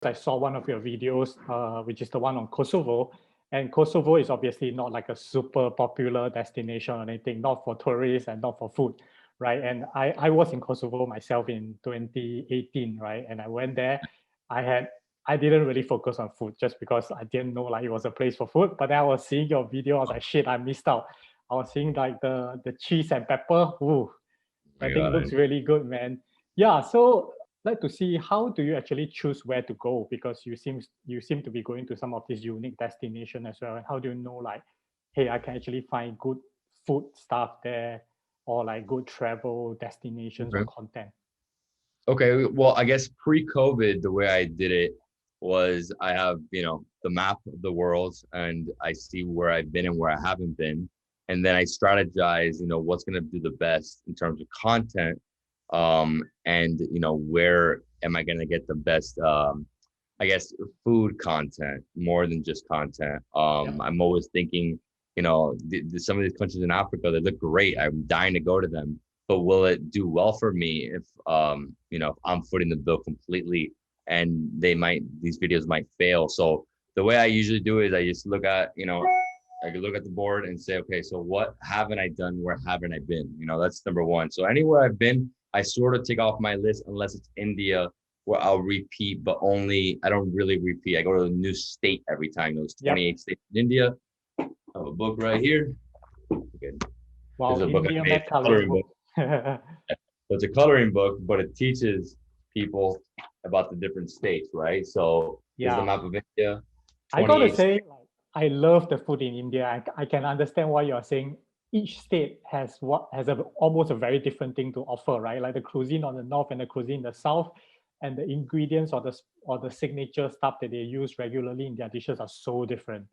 I saw one of your videos, which is the one on Kosovo. And Kosovo is obviously not like a super popular destination or anything, not for tourists and not for food, right? And I was in Kosovo myself in 2018, right? And I went there. I didn't really focus on food just because I didn't know like it was a place for food. But then I was seeing your video, I was like, shit, I missed out. I was seeing like the cheese and pepper. Ooh, I think looks really good, man. Yeah, so like to see how do you actually choose where to go, because you seem to be going to some of these unique destinations as well. And how do you know like, hey, I can actually find good food stuff there, or like good travel destinations or content? Okay, well, I guess pre-COVID, the way I did it was I have, the map of the world and I see where I've been and where I haven't been. And then I strategize, what's going to do the best in terms of content. And, where am I going to get the best, I guess, food content more than just content. I'm always thinking, some of these countries in Africa, they look great. I'm dying to go to them. But will it do well for me if if I'm footing the bill completely and these videos might fail? So the way I usually do is I just look at, I could look at the board and say, okay, so what haven't I done? Where haven't I been? That's number one. So anywhere I've been, I sort of take off my list unless it's India, where I'll repeat, but I don't really repeat. I go to a new state every time. Those 28 states in India. I have a book right here. Good. Wow, there's a book India I made, coloring book. So it's a coloring book, but it teaches people about the different states, right? So here's the map of India. I gotta say, I love the food in India. I can understand why you're saying each state has almost a very different thing to offer, right? Like the cuisine on the north and the cuisine in the south, and the ingredients or the signature stuff that they use regularly in their dishes are so different.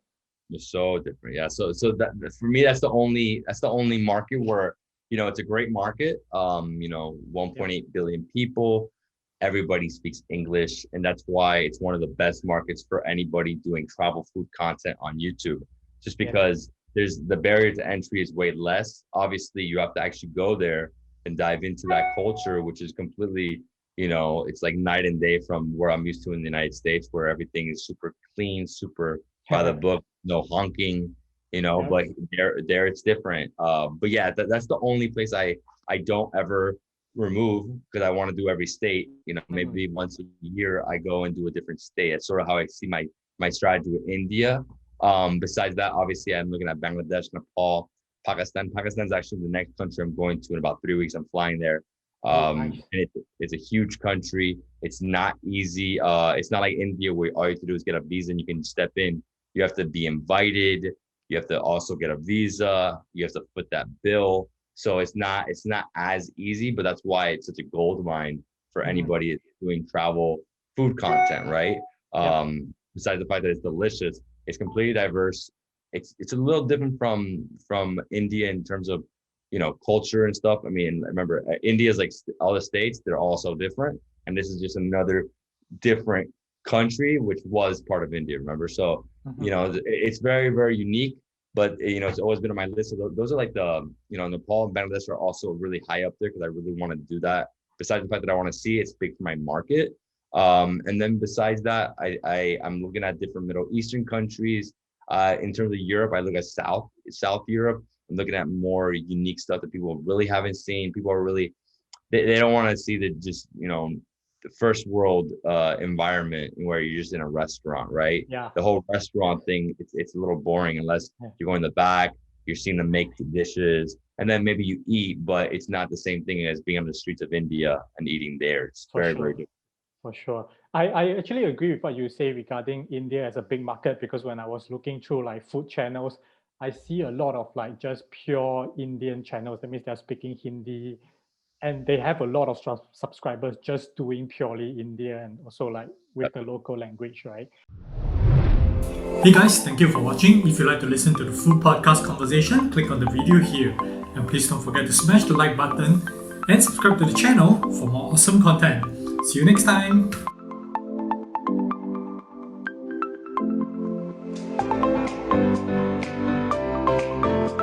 They're so different, yeah. So that for me, that's the only market where it's a great market. 1.8 billion people. Everybody speaks English, and that's why it's one of the best markets for anybody doing travel food content on YouTube. Just because there's the barrier to entry is way less. Obviously, you have to actually go there and dive into that culture, which is completely, it's like night and day from where I'm used to in the United States, where everything is super clean, super by the book, no honking, but there it's different. But yeah, that's the only place I don't ever remove, because I want to do every state. Maybe once a year I go and do a different state. That's sort of how I see my strategy with India. Besides that, obviously I'm looking at Bangladesh, Nepal, Pakistan. Pakistan is actually the next country I'm going to in about 3 weeks. I'm flying there. And it's a huge country. It's not easy. It's not like India where all you have to do is get a visa and you can step in. You have to be invited. You have to also get a visa. You have to foot that bill. So it's not as easy, but that's why it's such a gold mine for anybody doing travel food content, right? Besides the fact that it's delicious, it's completely diverse. It's a little different from India in terms of, culture and stuff. I mean, remember, India is like all the states, they're all so different. And this is just another different country, which was part of India, remember? So, it's very, very unique. But, it's always been on my list. So those are like Nepal and Bangladesh are also really high up there because I really want to do that. Besides the fact that I want to see it's big for my market. And then besides that, I'm looking at different Middle Eastern countries. In terms of Europe, I look at South Europe. I'm looking at more unique stuff that people really haven't seen. People are really, they don't want to see the first world environment where you're just in a restaurant, right? Yeah. The whole restaurant thing, it's a little boring unless you go in the back, you're seeing them make the dishes, and then maybe you eat, but it's not the same thing as being on the streets of India and eating there. It's very different. For sure. I actually agree with what you say regarding India as a big market, because when I was looking through like food channels, I see a lot of like just pure Indian channels. That means they're speaking Hindi, and they have a lot of subscribers just doing purely India and also like with the local language, right? Hey guys, thank you for watching. If you like to listen to the food podcast conversation, click on the video here. And please don't forget to smash the like button and subscribe to the channel for more awesome content. See you next time.